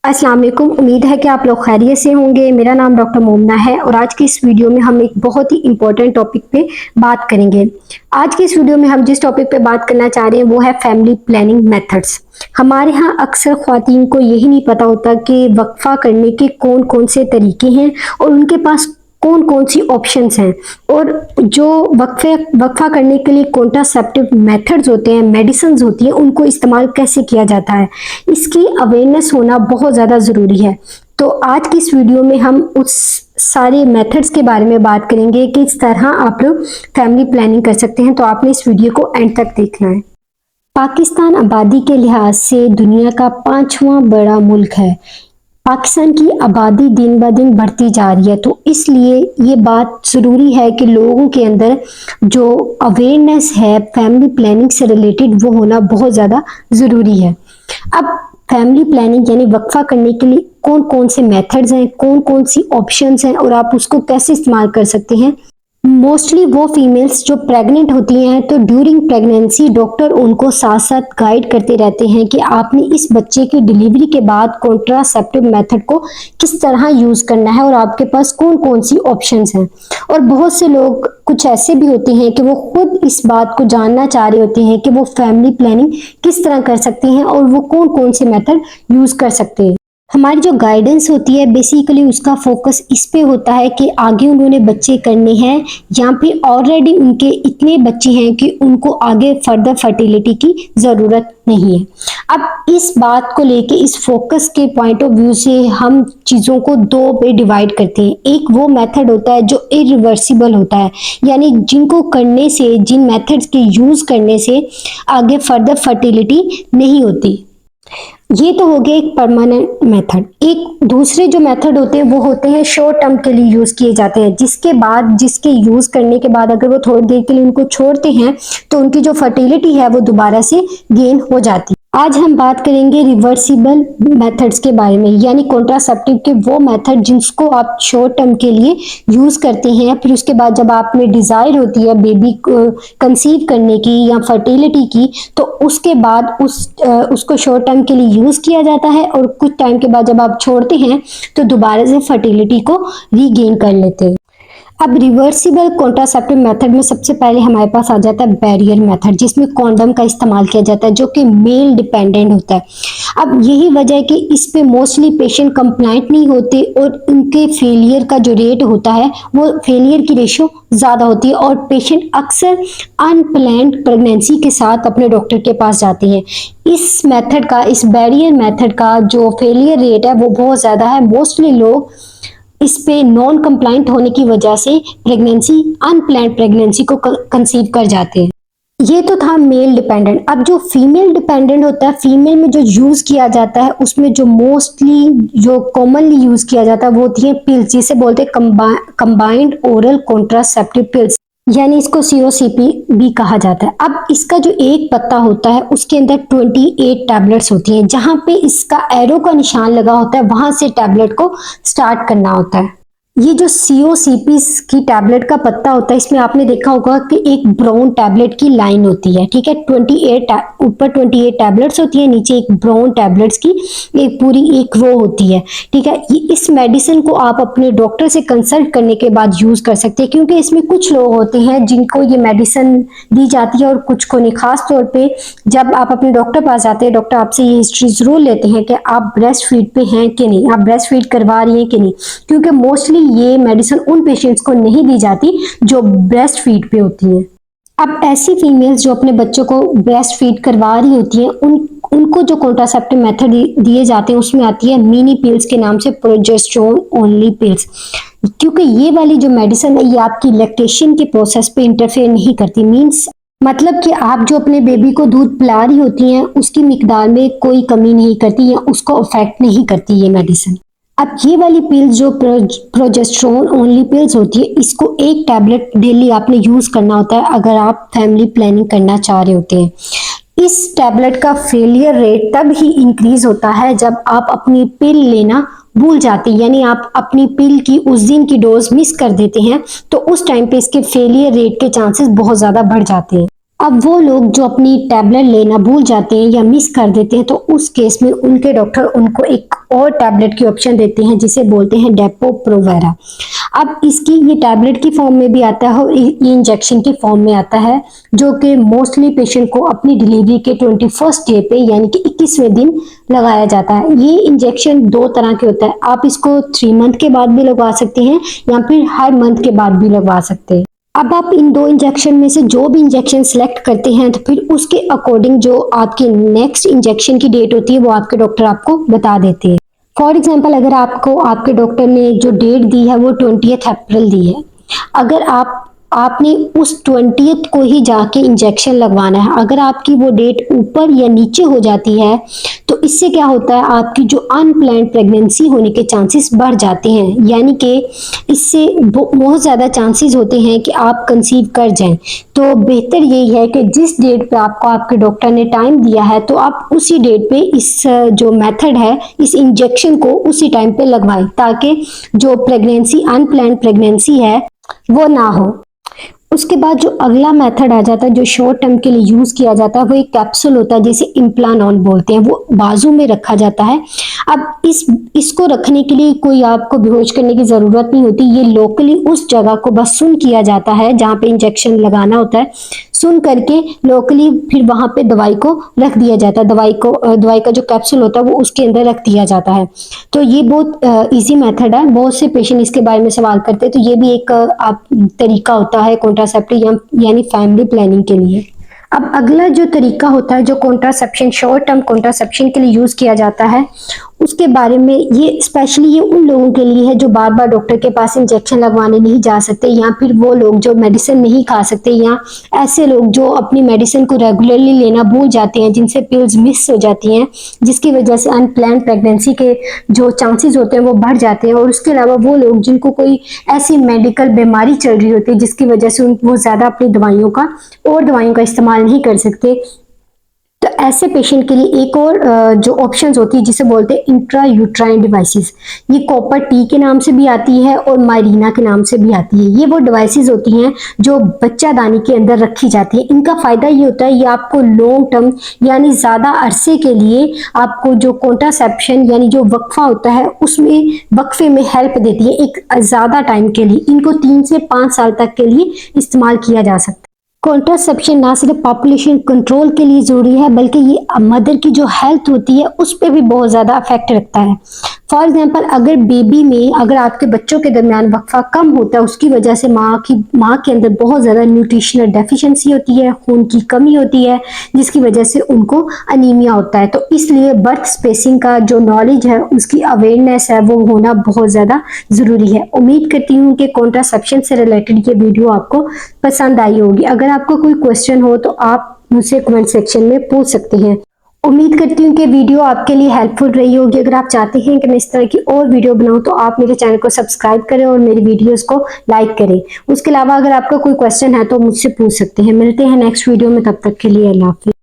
अस्सलाम वालेकुम। उम्मीद है कि आप लोग खैरियत से होंगे। मेरा नाम डॉक्टर मोमना है और आज की इस वीडियो में हम एक बहुत ही इम्पोर्टेंट टॉपिक पे बात करेंगे। आज की इस वीडियो में हम जिस टॉपिक पे बात करना चाह रहे हैं वो है फैमिली प्लानिंग मेथड्स। हमारे यहाँ अक्सर ख्वातीन को यही नहीं पता होता कि वक्फा करने के कौन कौन से तरीके हैं और उनके पास कौन कौन सी ऑप्शंस हैं, और जो वक्फा करने के लिए कॉन्ट्रासेप्टिव मेथड्स होते हैं, मेडिसिन होती हैं, उनको इस्तेमाल कैसे किया जाता है, इसकी अवेयरनेस होना बहुत ज़्यादा ज़रूरी है। तो आज की इस वीडियो में हम उस सारे मेथड्स के बारे में बात करेंगे कि किस तरह आप लोग फैमिली प्लानिंग कर सकते हैं। तो आपने इस वीडियो को एंड तक देखना है। पाकिस्तान आबादी के लिहाज से दुनिया का 5वां बड़ा मुल्क है। पाकिस्तान की आबादी दिन ब दिन बढ़ती जा रही है, तो इसलिए ये बात ज़रूरी है कि लोगों के अंदर जो अवेयरनेस है फैमिली प्लानिंग से रिलेटेड वो होना बहुत ज़्यादा ज़रूरी है। अब फैमिली प्लानिंग यानी वक्फा करने के लिए कौन कौन से मेथड्स हैं, कौन कौन सी ऑप्शंस हैं और आप उसको कैसे इस्तेमाल कर सकते हैं। मोस्टली वो फीमेल्स जो प्रेग्नेंट होती हैं तो ड्यूरिंग प्रेगनेंसी डॉक्टर उनको साथ साथ गाइड करते रहते हैं कि आपने इस बच्चे की डिलीवरी के बाद कॉन्ट्रासेप्टिव मेथड को किस तरह यूज़ करना है और आपके पास कौन कौन सी ऑप्शंस हैं। और बहुत से लोग कुछ ऐसे भी होते हैं कि वो खुद इस बात को जानना चाह रहे होते हैं कि वो फैमिली प्लानिंग किस तरह कर सकते हैं और वो कौन कौन से मेथड यूज़ कर सकते हैं। हमारी जो गाइडेंस होती है बेसिकली उसका फोकस इस पे होता है कि आगे उन्होंने बच्चे करने हैं या फिर ऑलरेडी उनके इतने बच्चे हैं कि उनको आगे फर्दर फर्टिलिटी की ज़रूरत नहीं है। अब इस बात को लेके इस फोकस के पॉइंट ऑफ व्यू से हम चीज़ों को दो पे डिवाइड करते हैं। एक वो मेथड होता है जो इरिवर्सिबल होता है, यानी जिनको करने से, जिन मेथड्स के यूज़ करने से आगे फर्दर फर्टिलिटी नहीं होती। ये तो हो गया एक परमानेंट मेथड। एक दूसरे जो मेथड होते हैं वो होते हैं शॉर्ट टर्म के लिए यूज किए जाते हैं, जिसके यूज करने के बाद अगर वो थोड़ी देर के लिए उनको छोड़ते हैं तो उनकी जो फर्टिलिटी है वो दोबारा से गेन हो जाती है। आज हम बात करेंगे रिवर्सिबल मेथड्स के बारे में, यानी कॉन्ट्रासेप्टिव के वो मेथड जिसको आप शॉर्ट टर्म के लिए यूज करते हैं, फिर उसके बाद जब आप में डिजायर होती है बेबी को कंसीव करने की या फर्टिलिटी की, तो उसके बाद उसको शॉर्ट टर्म के लिए यूज किया जाता है और कुछ टाइम के बाद जब आप छोड़ते हैं तो दोबारा से फर्टिलिटी को रीगेन कर लेते हैं। अब रिवर्सिबल कॉन्ट्रासेप्टिव मेथड में सबसे पहले हमारे पास आ जाता है बैरियर मेथड, जिसमें कॉन्डम का इस्तेमाल किया जाता है जो कि मेल डिपेंडेंट होता है। अब यही वजह है कि इस पे मोस्टली पेशेंट कंप्लाइंट नहीं होते और उनके फेलियर का जो रेट होता है वो फेलियर की रेशो ज़्यादा होती है और पेशेंट अक्सर अनप्लान्ड प्रेगनेंसी के साथ अपने डॉक्टर के पास जाते हैं। इस मेथड का, इस बैरियर मेथड का जो फेलियर रेट है वो बहुत ज़्यादा है। मोस्टली लोग इस पे नॉन कंप्लाइंट होने की वजह से प्रेगनेंसी, अनप्लान्ड प्रेगनेंसी को कंसीव कर जाते हैं। ये तो था मेल डिपेंडेंट। अब जो फीमेल डिपेंडेंट होता है, फीमेल में जो यूज किया जाता है उसमें जो मोस्टली जो कॉमनली यूज किया जाता है वो होती है पिल्स, जिसे बोलते हैं कंबाइंड ओरल कॉन्ट्रासेप्टिव पिल्स, यानी इसको सीओसीपी भी कहा जाता है। अब इसका जो एक पत्ता होता है उसके अंदर 28 टैबलेट्स होती हैं। जहां पे इसका एरो का निशान लगा होता है वहां से टैबलेट को स्टार्ट करना होता है। ये जो सीओसीपी की टैबलेट का पत्ता होता है इसमें आपने देखा होगा कि एक ब्राउन टैबलेट की लाइन होती है, ठीक है। 28 ऊपर 28 टैबलेट्स होती है, नीचे एक ब्राउन टैबलेट्स की एक पूरी एक रो होती है, ठीक है। इस मेडिसिन को आप अपने डॉक्टर से कंसल्ट करने के बाद यूज कर सकते हैं, क्योंकि इसमें कुछ लोग होते हैं जिनको ये मेडिसिन दी जाती है और कुछ को नहीं। खास तौर पे जब आप अपने डॉक्टर पास जाते हैं, डॉक्टर आपसे ये हिस्ट्री जरूर लेते हैं कि आप ब्रेस्ट फीड पे हैं कि नहीं, आप ब्रेस्ट फीड करवा रही हैं कि नहीं, क्योंकि मोस्टली ये मेडिसिन उन पेशेंट्स को नहीं दी जाती जो ब्रेस्ट फीड पे होती हैं। अब ऐसी फीमेल्स जो अपने बच्चों को ब्रेस्ट फीड करवा रही होती हैं उनको जो कॉन्ट्रासेप्टिव मेथड दिए जाते हैं उसमें आती है मिनी पिल्स के नाम से प्रोजेस्टेरोन ओनली पिल्स, क्योंकि ये वाली जो मेडिसिन है ये आपकी लैक्टेशन के प्रोसेस पे इंटरफेयर नहीं करती। मींस मतलब कि आप जो अपने बेबी को दूध पिला रही होती हैं उसकी मिकदार में कोई कमी नहीं करती या उसको अफेक्ट नहीं करती ये मेडिसिन। अब ये वाली पिल्स जो प्रोजेस्टेरोन ओनली पिल्स होती है, इसको एक टैबलेट डेली आपने यूज करना होता है अगर आप फैमिली प्लानिंग करना चाह रहे होते हैं। इस टैबलेट का फेलियर रेट तब ही इंक्रीज होता है जब आप अपनी पिल लेना भूल जाती हैं, यानी आप अपनी पिल की उस दिन की डोज मिस कर देते हैं, तो उस टाइम पे इसके फेलियर रेट के चांसेस बहुत ज्यादा बढ़ जाते हैं। अब वो लोग जो अपनी टैबलेट लेना भूल जाते हैं या मिस कर देते हैं, तो उस केस में उनके डॉक्टर उनको एक और टैबलेट की ऑप्शन देते हैं जिसे बोलते हैं डेपो प्रोवेरा। अब इसकी ये टैबलेट की फॉर्म में भी आता है और ये इंजेक्शन की फॉर्म में आता है, जो कि मोस्टली पेशेंट को अपनी डिलीवरी के 21st डे पे यानी कि 21वें दिन लगाया जाता है। ये इंजेक्शन दो तरह के होता है, आप इसको 3 मंथ के बाद भी लगवा सकते हैं या फिर हर मंथ के बाद भी लगवा सकते हैं। अब आप इन दो इंजेक्शन में से जो भी इंजेक्शन सेलेक्ट करते हैं तो फिर उसके अकॉर्डिंग जो आपकी नेक्स्ट इंजेक्शन की डेट होती है वो आपके डॉक्टर आपको बता देते हैं। फॉर एग्जांपल, अगर आपको आपके डॉक्टर ने जो डेट दी है वो 20 अप्रैल दी है, अगर आपने उस 20 को ही जाके इंजेक्शन लगवाना है। अगर आपकी वो डेट ऊपर या नीचे हो जाती है तो इससे क्या होता है, आपकी जो अनप्लान्ड प्रेगनेंसी होने के चांसेस बढ़ जाते हैं, यानी कि इससे बहुत ज़्यादा चांसेस होते हैं कि आप कंसीव कर जाएं। तो बेहतर यही है कि जिस डेट पे आपको आपके डॉक्टर ने टाइम दिया है तो आप उसी डेट पे इस जो मेथड है, इस इंजेक्शन को उसी टाइम पे लगवाएं, ताकि जो प्रेगनेंसी अनप्लान्ड प्रेगनेंसी है वो ना हो। उसके बाद जो अगला मेथड आ जाता है जो शॉर्ट टर्म के लिए यूज किया जाता है, वो एक कैप्सूल होता है जिसे इम्प्लानॉन बोलते हैं, वो बाजू में रखा जाता है। अब इसको रखने के लिए कोई आपको बेहोश करने की जरूरत नहीं होती, ये लोकली उस जगह को बस सुन किया जाता है जहाँ पे इंजेक्शन लगाना होता है, सुन करके लोकली फिर वहां पे दवाई को रख दिया जाता है, दवाई का जो कैप्सूल होता है वो उसके अंदर रख दिया जाता है। तो ये बहुत इजी मेथड है, बहुत से पेशेंट इसके बारे में सवाल करते हैं, तो ये भी एक तरीका होता है कॉन्ट्रासेप्टिव यानी फैमिली प्लानिंग के लिए। अब अगला जो तरीका होता है जो कॉन्ट्रासेप्शन शॉर्ट टर्म कॉन्ट्रासेप्शन के लिए यूज किया जाता है, उसके बारे में ये स्पेशली ये उन लोगों के लिए है जो बार बार डॉक्टर के पास इंजेक्शन लगवाने नहीं जा सकते, या फिर वो लोग जो मेडिसिन नहीं खा सकते, या ऐसे लोग जो अपनी मेडिसिन को रेगुलरली लेना भूल जाते हैं, जिनसे पिल्स मिस हो जाती हैं, जिसकी वजह से अनप्लान्ड प्रेगनेंसी के जो चांसेस होते हैं वो बढ़ जाते हैं। और उसके अलावा वो लोग जिनको कोई ऐसी मेडिकल बीमारी चल रही होती है जिसकी वजह से वो ज्यादा अपनी दवाइयों का इस्तेमाल नहीं कर सकते, तो ऐसे पेशेंट के लिए एक और जो ऑप्शंस होती है जिसे बोलते हैं इंट्रा यूट्राइन डिवाइसेस, ये कॉपर टी के नाम से भी आती है और मायरीना के नाम से भी आती है। ये वो डिवाइसेस होती हैं जो बच्चादानी के अंदर रखी जाती है। इनका फायदा ये होता है, ये आपको लॉन्ग टर्म यानी ज्यादा अरसे के लिए आपको जो कॉन्ट्रासेप्शन यानी जो वक्फा होता है उसमें वक्फे में हेल्प देती है एक ज्यादा टाइम के लिए। इनको 3 से 5 साल तक के लिए इस्तेमाल किया जा सकता है। कॉन्ट्रासेप्शन ना सिर्फ पॉपुलेशन कंट्रोल के लिए जरूरी है बल्कि ये मदर की जो हेल्थ होती है उस पर भी बहुत ज्यादा इफेक्ट रखता है। फॉर एग्जांपल, अगर बेबी में अगर आपके बच्चों के दरमियान वक्फा कम होता है, उसकी वजह से माँ के अंदर बहुत ज्यादा न्यूट्रिशनल डेफिशिएंसी होती है, खून की कमी होती है, जिसकी वजह से उनको अनीमिया होता है। तो इसलिए बर्थ स्पेसिंग का जो नॉलेज है, उसकी अवेयरनेस है, वो होना बहुत ज्यादा जरूरी है। उम्मीद करती हूँ कि कॉन्ट्रासेप्शन से रिलेटेड ये वीडियो आपको पसंद आई होगी। अगर आपको कोई क्वेश्चन हो तो आप मुझसे कमेंट सेक्शन में पूछ सकते हैं। उम्मीद करती हूँ कि वीडियो आपके लिए हेल्पफुल रही होगी। अगर आप चाहते हैं कि मैं इस तरह की और वीडियो बनाऊं तो आप मेरे चैनल को सब्सक्राइब करें और मेरी वीडियोस को लाइक करें। उसके अलावा अगर आपका कोई क्वेश्चन है तो मुझसे पूछ सकते हैं। मिलते हैं नेक्स्ट वीडियो में, तब तक के लिए अल्लाह हाफिज़।